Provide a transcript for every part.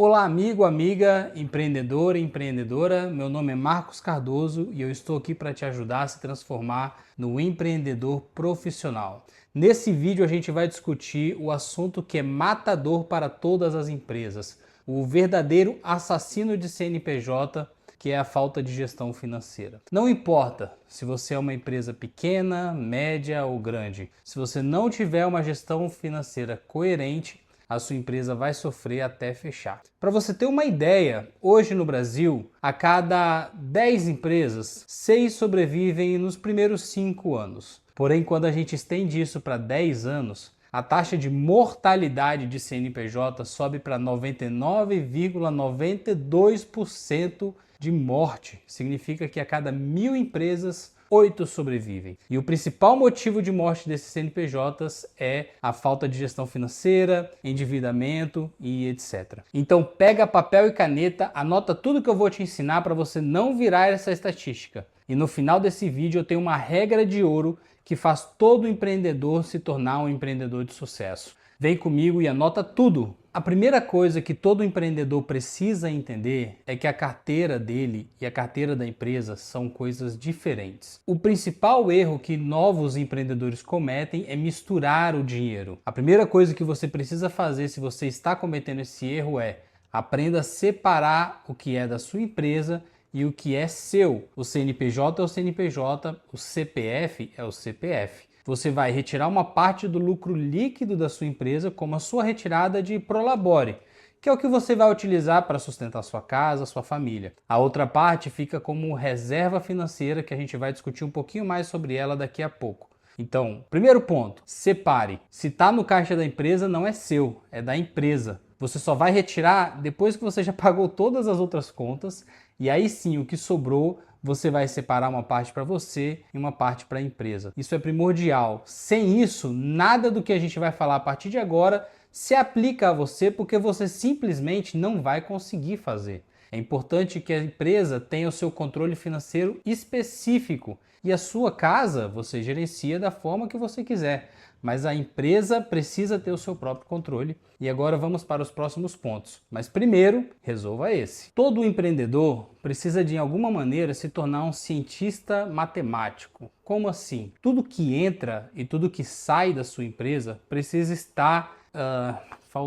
Olá, amigo, amiga, empreendedor e empreendedora. Meu nome é Marcos Cardoso e eu estou aqui para te ajudar a se transformar no empreendedor profissional. Nesse vídeo a gente vai discutir o assunto que é matador para todas as empresas, o verdadeiro assassino de CNPJ, que é a falta de gestão financeira. Não importa se você é uma empresa pequena, média ou grande, se você não tiver uma gestão financeira coerente, a sua empresa vai sofrer até fechar. Para você ter uma ideia, hoje no Brasil, a cada 10 empresas, 6 sobrevivem nos primeiros 5 anos. Porém, quando a gente estende isso para 10 anos, a taxa de mortalidade de CNPJ sobe para 99,92% de morte. Significa que a cada 1.000 empresas, 8 sobrevivem. E o principal motivo de morte desses CNPJs é a falta de gestão financeira, endividamento e etc. Então pega papel e caneta, anota tudo que eu vou te ensinar para você não virar essa estatística. E no final desse vídeo eu tenho uma regra de ouro que faz todo empreendedor se tornar um empreendedor de sucesso. Vem comigo e anota tudo. A primeira coisa que todo empreendedor precisa entender é que a carteira dele e a carteira da empresa são coisas diferentes. O principal erro que novos empreendedores cometem é misturar o dinheiro. A primeira coisa que você precisa fazer se você está cometendo esse erro é aprenda a separar o que é da sua empresa e o que é seu. O CNPJ é o CNPJ, o CPF é o CPF. Você vai retirar uma parte do lucro líquido da sua empresa como a sua retirada de prolabore, que é o que você vai utilizar para sustentar sua casa, sua família. A outra parte fica como reserva financeira, que a gente vai discutir um pouquinho mais sobre ela daqui a pouco. Então, primeiro ponto, separe. Se está no caixa da empresa, não é seu, é da empresa. Você só vai retirar depois que você já pagou todas as outras contas e aí sim o que sobrou você vai separar uma parte para você e uma parte para a empresa. Isso é primordial. Sem isso, nada do que a gente vai falar a partir de agora se aplica a você porque você simplesmente não vai conseguir fazer. É importante que a empresa tenha o seu controle financeiro específico e a sua casa você gerencia da forma que você quiser. Mas a empresa precisa ter o seu próprio controle. E agora vamos para os próximos pontos. Mas primeiro, resolva esse. Todo empreendedor precisa de alguma maneira se tornar um cientista matemático. Como assim? Tudo que entra e tudo que sai da sua empresa precisa estar...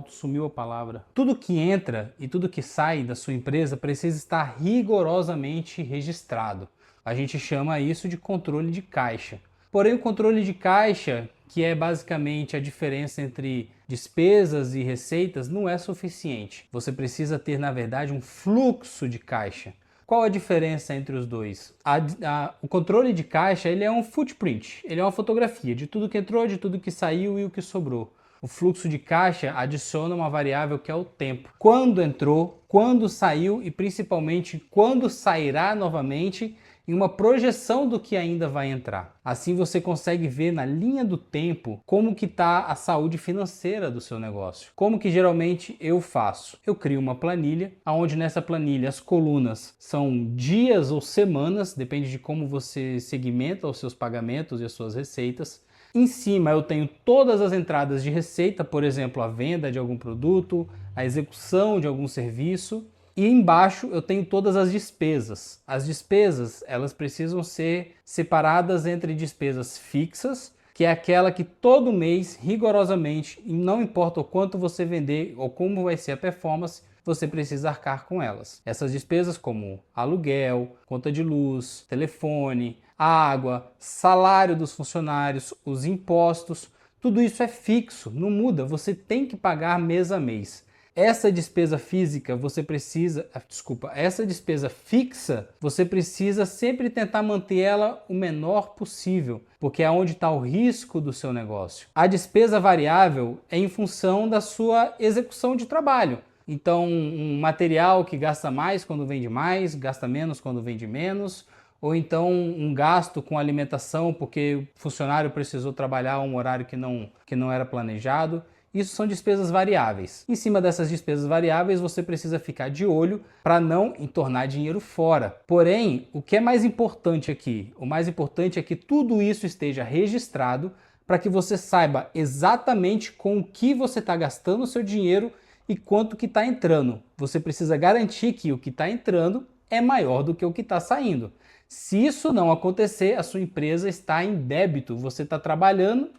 sumiu a palavra. Tudo que entra e tudo que sai da sua empresa precisa estar rigorosamente registrado. A gente chama isso de controle de caixa. Porém, o controle de caixa, que é basicamente a diferença entre despesas e receitas, não é suficiente. Você precisa ter, na verdade, um fluxo de caixa. Qual a diferença entre os dois? O controle de caixa ele é um footprint, ele é uma fotografia de tudo que entrou, de tudo que saiu e o que sobrou. O fluxo de caixa adiciona uma variável que é o tempo. Quando entrou, quando saiu e principalmente quando sairá novamente, em uma projeção do que ainda vai entrar. Assim você consegue ver na linha do tempo como que está a saúde financeira do seu negócio. Como que geralmente eu faço? Eu crio uma planilha, onde nessa planilha as colunas são dias ou semanas, depende de como você segmenta os seus pagamentos e as suas receitas. Em cima eu tenho todas as entradas de receita, por exemplo, a venda de algum produto, a execução de algum serviço. E embaixo eu tenho todas as despesas. As despesas, elas precisam ser separadas entre despesas fixas, que é aquela que todo mês, rigorosamente, e não importa o quanto você vender ou como vai ser a performance, você precisa arcar com elas. Essas despesas como aluguel, conta de luz, telefone, água, salário dos funcionários, os impostos, tudo isso é fixo, não muda, você tem que pagar mês a mês. Essa despesa fixa você precisa sempre tentar manter ela o menor possível, porque é onde está o risco do seu negócio. A despesa variável é em função da sua execução de trabalho. Então, um material que gasta mais quando vende mais, gasta menos quando vende menos, ou então um gasto com alimentação porque o funcionário precisou trabalhar um horário que não era planejado. Isso são despesas variáveis. Em cima dessas despesas variáveis, você precisa ficar de olho para não entornar dinheiro fora. Porém, o que é mais importante aqui? O mais importante é que tudo isso esteja registrado para que você saiba exatamente com o que você está gastando o seu dinheiro e quanto que está entrando. Você precisa garantir que o que está entrando é maior do que o que está saindo. Se isso não acontecer, a sua empresa está em débito. Você está trabalhando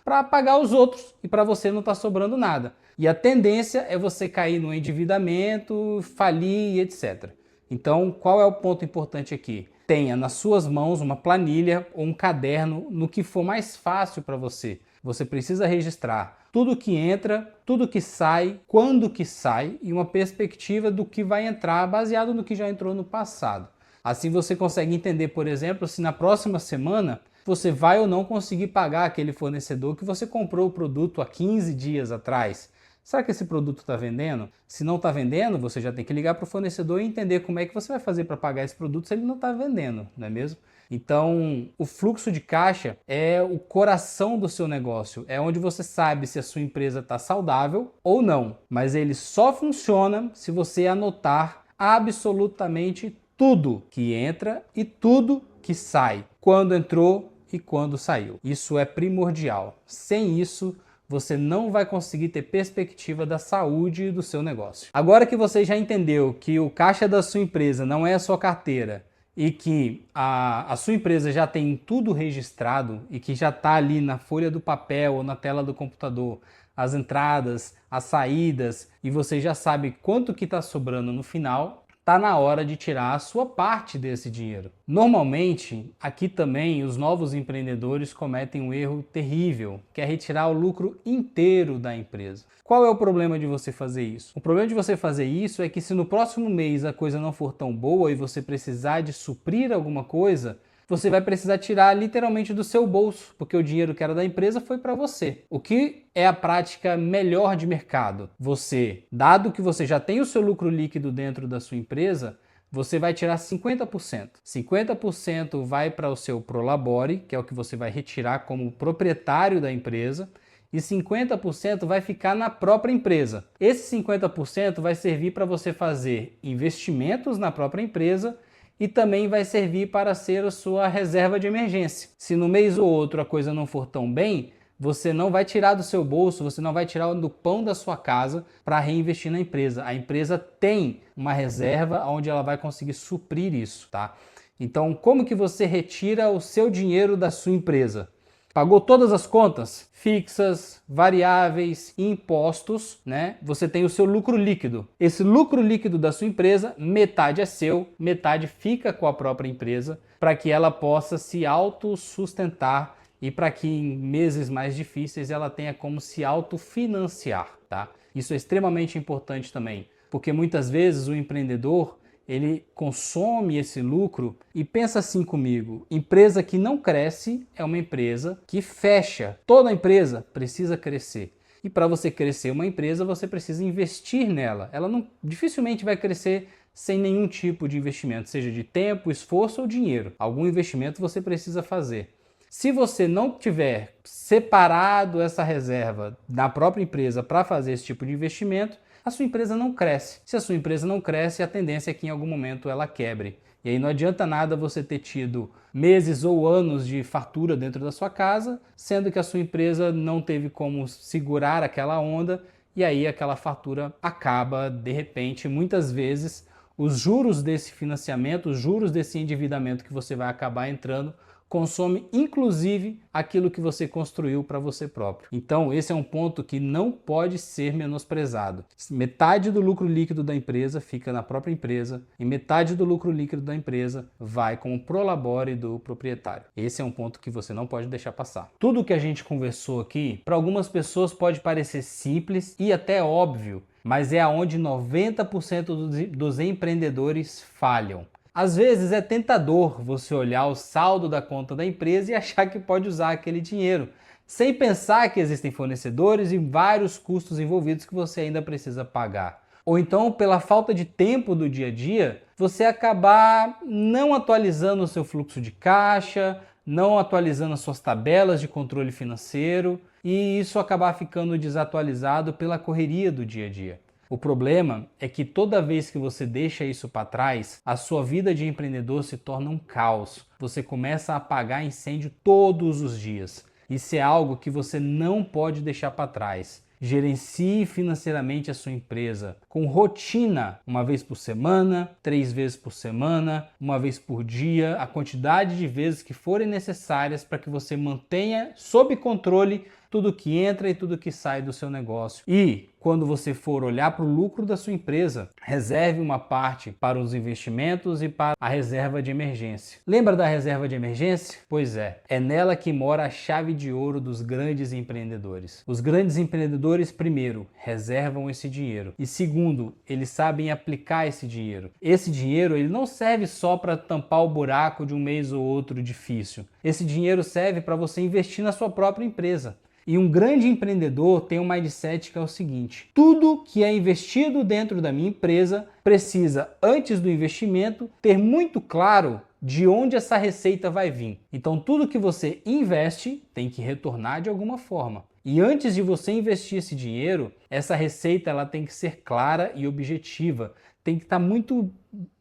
para pagar os outros e para você não está sobrando nada. E a tendência é você cair no endividamento, falir e etc. Então, qual é o ponto importante aqui? Tenha nas suas mãos uma planilha ou um caderno no que for mais fácil para você. Você precisa registrar tudo que entra, tudo que sai, quando que sai e uma perspectiva do que vai entrar baseado no que já entrou no passado. Assim você consegue entender, por exemplo, se na próxima semana você vai ou não conseguir pagar aquele fornecedor que você comprou o produto há 15 dias atrás. Será que esse produto está vendendo? Se não está vendendo, você já tem que ligar para o fornecedor e entender como é que você vai fazer para pagar esse produto se ele não está vendendo, não é mesmo? Então, o fluxo de caixa é o coração do seu negócio, é onde você sabe se a sua empresa está saudável ou não. Mas ele só funciona se você anotar absolutamente tudo que entra e tudo que sai, quando entrou e quando saiu. Isso é primordial. Sem isso, você não vai conseguir ter perspectiva da saúde do seu negócio. Agora que você já entendeu que o caixa da sua empresa não é a sua carteira e que a sua empresa já tem tudo registrado e que já está ali na folha do papel ou na tela do computador, as entradas, as saídas, e você já sabe quanto que está sobrando no final, está na hora de tirar a sua parte desse dinheiro. Normalmente, aqui também os novos empreendedores cometem um erro terrível, que é retirar o lucro inteiro da empresa. Qual é o problema de você fazer isso? O problema de você fazer isso é que se no próximo mês a coisa não for tão boa e você precisar de suprir alguma coisa, você vai precisar tirar literalmente do seu bolso, porque o dinheiro que era da empresa foi para você. O que é a prática melhor de mercado? Você, dado que você já tem o seu lucro líquido dentro da sua empresa, você vai tirar 50%. 50% vai para o seu Prolabore, que é o que você vai retirar como proprietário da empresa, e 50% vai ficar na própria empresa. Esse 50% vai servir para você fazer investimentos na própria empresa e também vai servir para ser a sua reserva de emergência. Se no mês ou outro a coisa não for tão bem, você não vai tirar do seu bolso, você não vai tirar do pão da sua casa para reinvestir na empresa. A empresa tem uma reserva onde ela vai conseguir suprir isso, tá? Então, como que você retira o seu dinheiro da sua empresa? Pagou todas as contas fixas, variáveis e impostos, né? Você tem o seu lucro líquido. Esse lucro líquido da sua empresa, metade é seu, metade fica com a própria empresa, para que ela possa se autossustentar e para que em meses mais difíceis ela tenha como se autofinanciar, tá? Isso é extremamente importante também, porque muitas vezes o empreendedor ele consome esse lucro e pensa assim comigo, empresa que não cresce é uma empresa que fecha. Toda empresa precisa crescer. E para você crescer uma empresa, você precisa investir nela. Ela não dificilmente vai crescer sem nenhum tipo de investimento, seja de tempo, esforço ou dinheiro. Algum investimento você precisa fazer. Se você não tiver separado essa reserva da própria empresa para fazer esse tipo de investimento, a sua empresa não cresce. Se a sua empresa não cresce, a tendência é que em algum momento ela quebre. E aí não adianta nada você ter tido meses ou anos de fartura dentro da sua casa, sendo que a sua empresa não teve como segurar aquela onda, e aí aquela fartura acaba de repente. Muitas vezes os juros desse financiamento, os juros desse endividamento que você vai acabar entrando, consome inclusive aquilo que você construiu para você próprio. Então esse é um ponto que não pode ser menosprezado. Metade do lucro líquido da empresa fica na própria empresa e metade do lucro líquido da empresa vai como prolabore do proprietário. Esse é um ponto que você não pode deixar passar. Tudo que a gente conversou aqui, para algumas pessoas pode parecer simples e até óbvio, mas é aonde 90% dos empreendedores falham. Às vezes é tentador você olhar o saldo da conta da empresa e achar que pode usar aquele dinheiro, sem pensar que existem fornecedores e vários custos envolvidos que você ainda precisa pagar. Ou então, pela falta de tempo do dia a dia, você acabar não atualizando o seu fluxo de caixa, não atualizando as suas tabelas de controle financeiro e isso acabar ficando desatualizado pela correria do dia a dia. O problema é que toda vez que você deixa isso para trás, a sua vida de empreendedor se torna um caos. Você começa a apagar incêndio todos os dias. Isso é algo que você não pode deixar para trás. Gerencie financeiramente a sua empresa com rotina, uma vez por semana, 3 vezes por semana, uma vez por dia, a quantidade de vezes que forem necessárias para que você mantenha sob controle tudo que entra e tudo que sai do seu negócio. E quando você for olhar para o lucro da sua empresa, reserve uma parte para os investimentos e para a reserva de emergência. Lembra da reserva de emergência? Pois é nela que mora a chave de ouro dos grandes empreendedores. Os grandes empreendedores, primeiro, reservam esse dinheiro e segundo, eles sabem aplicar esse dinheiro. Esse dinheiro ele não serve só para tampar o buraco de um mês ou outro difícil. Esse dinheiro serve para você investir na sua própria empresa. E um grande empreendedor tem um mindset que é o seguinte: tudo que é investido dentro da minha empresa precisa, antes do investimento, ter muito claro de onde essa receita vai vir. Então tudo que você investe tem que retornar de alguma forma. E antes de você investir esse dinheiro, essa receita ela tem que ser clara e objetiva. Tem que estar muito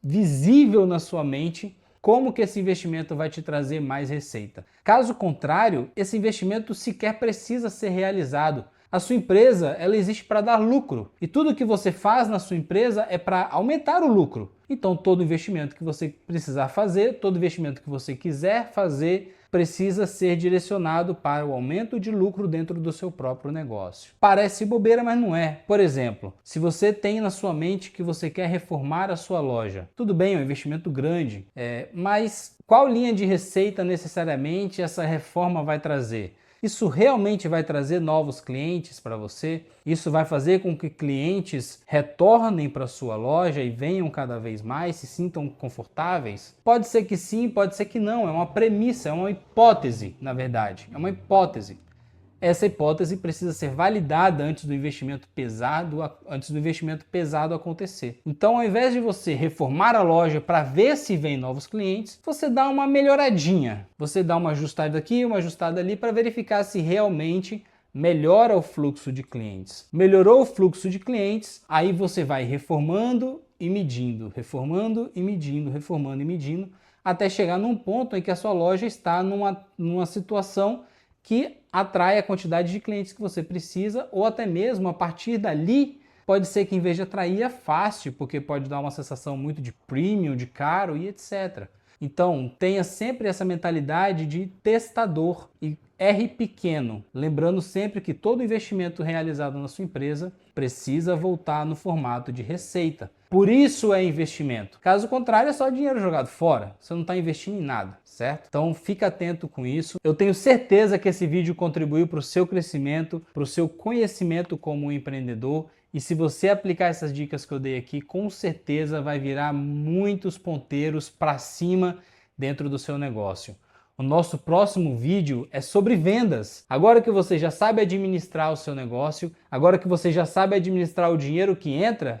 visível na sua mente como que esse investimento vai te trazer mais receita. Caso contrário, esse investimento sequer precisa ser realizado. A sua empresa, ela existe para dar lucro. E tudo que você faz na sua empresa é para aumentar o lucro. Então, todo investimento que você precisar fazer, todo investimento que você quiser fazer, precisa ser direcionado para o aumento de lucro dentro do seu próprio negócio. Parece bobeira, mas não é. Por exemplo, se você tem na sua mente que você quer reformar a sua loja, tudo bem, é um investimento grande, mas qual linha de receita necessariamente essa reforma vai trazer? Isso realmente vai trazer novos clientes para você? Isso vai fazer com que clientes retornem para a sua loja e venham cada vez mais, se sintam confortáveis? Pode ser que sim, pode ser que não. É uma premissa, é uma hipótese, na verdade. É uma hipótese. Essa hipótese precisa ser validada antes do investimento pesado acontecer. Então, ao invés de você reformar a loja para ver se vem novos clientes, você dá uma melhoradinha. Você dá uma ajustada aqui, uma ajustada ali para verificar se realmente melhora o fluxo de clientes. Melhorou o fluxo de clientes, aí você vai reformando e medindo, reformando e medindo, reformando e medindo, até chegar num ponto em que a sua loja está numa situação que atrai a quantidade de clientes que você precisa, ou até mesmo a partir dali pode ser que em vez de atrair afaste, porque pode dar uma sensação muito de premium, de caro e etc. Então tenha sempre essa mentalidade de testador e R pequeno, lembrando sempre que todo investimento realizado na sua empresa precisa voltar no formato de receita. Por isso é investimento. Caso contrário, é só dinheiro jogado fora. Você não está investindo em nada, certo? Então fica atento com isso. Eu tenho certeza que esse vídeo contribuiu para o seu crescimento, para o seu conhecimento como um empreendedor. E se você aplicar essas dicas que eu dei aqui, com certeza vai virar muitos ponteiros para cima dentro do seu negócio. O nosso próximo vídeo é sobre vendas. Agora que você já sabe administrar o seu negócio, agora que você já sabe administrar o dinheiro que entra,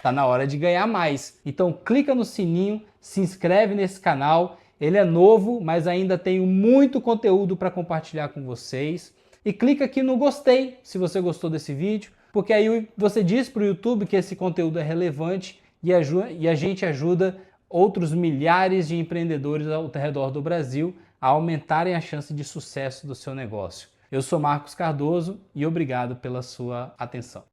tá na hora de ganhar mais. Então clica no sininho, se inscreve nesse canal. Ele é novo, mas ainda tenho muito conteúdo para compartilhar com vocês. E clica aqui no gostei, se você gostou desse vídeo, porque aí você diz para o YouTube que esse conteúdo é relevante e a gente ajuda outros milhares de empreendedores ao redor do Brasil a aumentarem a chance de sucesso do seu negócio. Eu sou Marcos Cardoso e obrigado pela sua atenção.